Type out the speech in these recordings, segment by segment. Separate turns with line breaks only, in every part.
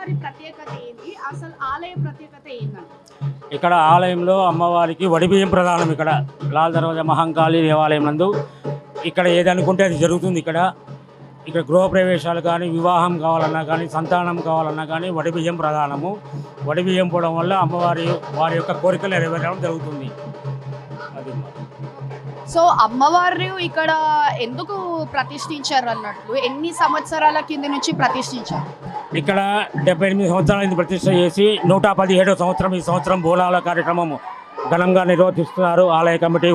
అమ్మవారి ప్రత్యేకత ఏంటి? అసలు ఆలయ ప్రత్యేకత ఏంటంటే?
ఇక్కడ ఆలయంలో అమ్మవారికి వడిబియ్యం ప్రధానం. ఇక్కడ లాల్ దర్వాజా మహంకాళి దేవాలయం నందు ఇక్కడ ఏదనుకుంటే అది జరుగుతుంది. ఇక్కడ గృహప్రవేశాలు కానీ, వివాహం కావాలన్నా కానీ, సంతానం కావాలన్నా కానీ వడిబియ్యం ప్రధానము. వడిబియ్యం పోవడం వల్ల వారి యొక్క కోరికలు నెరవేరడం జరుగుతుంది. అది
సో అమ్మవారు ఇక్కడ ఎందుకు ప్రతిష్ఠించారు అన్నట్లు ఎన్ని సంవత్సరాల కింద నుంచి ప్రతిష్ఠించారు?
ఇక్కడ 78 సంవత్సరాల ప్రతిష్ట చేసి 117వ సంవత్సరం ఈ సంవత్సరం బోనాల కార్యక్రమం ఘనంగా నిర్వహిస్తున్నారు. ఆలయ కమిటీ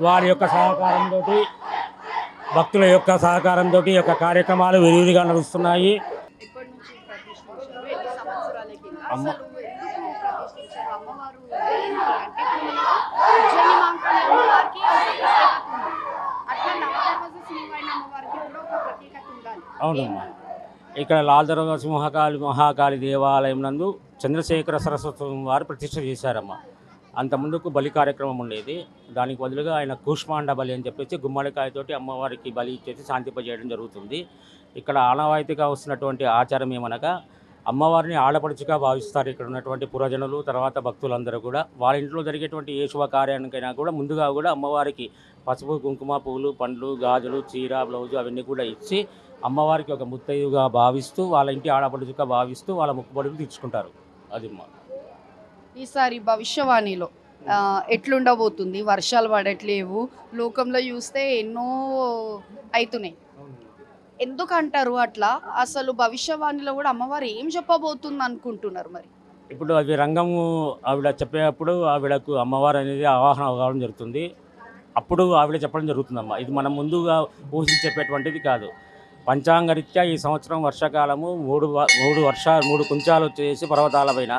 వారి యొక్క సహకారంతో, భక్తుల యొక్క సహకారంతో ఈ యొక్క కార్యక్రమాలు విరివిగా నడుస్తున్నాయి.
ఎప్పటి నుంచి ప్రతిష్ఠించారు? ఎన్ని సంవత్సరాల కింద?
అమ్మ
అసలు ఎందుకు ప్రతిష్ఠించారు? అమ్మవారు దేనికి? అంటే ఇప్పుడు ఉజ్జయిని మహంకాళి అమ్మవారికి ఒక ప్రత్యేకత ఉంది. అట్లా నవదర్వాజ సింహవాహిని అమ్మవారికి కూడా ఒక ప్రత్యేకత ఉండాలి.
అవునమ్మా. ఇక్కడ లాల్ దర్వాజా మహాకాళి దేవాలయం నందు చంద్రశేఖర సరస్వతి వారు ప్రతిష్ఠ చేశారమ్మా. అంత ముందుకు బలి కార్యక్రమం ఉండేది. దానికి బదులుగా ఆయన కూష్మాండ బలి అని చెప్పేసి గుమ్మడికాయతోటి అమ్మవారికి బలి ఇచ్చేసి శాంతింపజేయడం జరుగుతుంది. ఇక్కడ ఆనవాయితీగా వస్తున్నటువంటి ఆచారం ఏమనగా అమ్మవారిని ఆడపడుచుగా భావిస్తారు ఇక్కడ ఉన్నటువంటి పురజనులు, తర్వాత భక్తులందరూ కూడా. వాళ్ళ ఇంట్లో జరిగేటువంటి ఏ శుభకార్యానికైనా కూడా ముందుగా కూడా అమ్మవారికి పసుపు, కుంకుమ, పూలు, పండ్లు, గాజులు, చీర, బ్లౌజు అవన్నీ కూడా ఇచ్చి అమ్మవారికి ఒక ముత్తైదుగా భావిస్తూ, వాళ్ళ ఇంటి ఆడపడుచుగా భావిస్తూ వాళ్ళ మొక్కుబడులు తీర్చుకుంటారు. అది
ఈసారి భవిష్యవాణిలో ఎట్లుండబోతుంది? వర్షాలు పడట్లేవు, లోకంలో చూస్తే ఎన్నో అవుతున్నాయి. ఎందుకంటారు అట్లా? అసలు భవిష్యవాణిలో కూడా అమ్మవారు ఏం చెప్పబోతుంది అనుకుంటున్నారు మరి?
ఇప్పుడు అవి రంగము ఆవిడ చెప్పేటప్పుడు ఆవిడకు అమ్మవారు అనేది ఆవాహన అవడం జరుగుతుంది. అప్పుడు ఆవిడ చెప్పడం జరుగుతుందమ్మా. ఇది మనం ముందుగా ఊహించి చెప్పేటువంటిది కాదు. పంచాంగరీత్యా ఈ సంవత్సరం వర్షాకాలము మూడు కుంచాలు వచ్చేసి పర్వతాలపైన,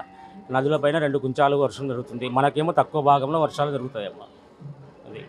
నదులపైన 2 కుంచాలు వర్షం జరుగుతుంది. మనకేమో తక్కువ భాగంలో వర్షాలు జరుగుతాయమ్మా. అది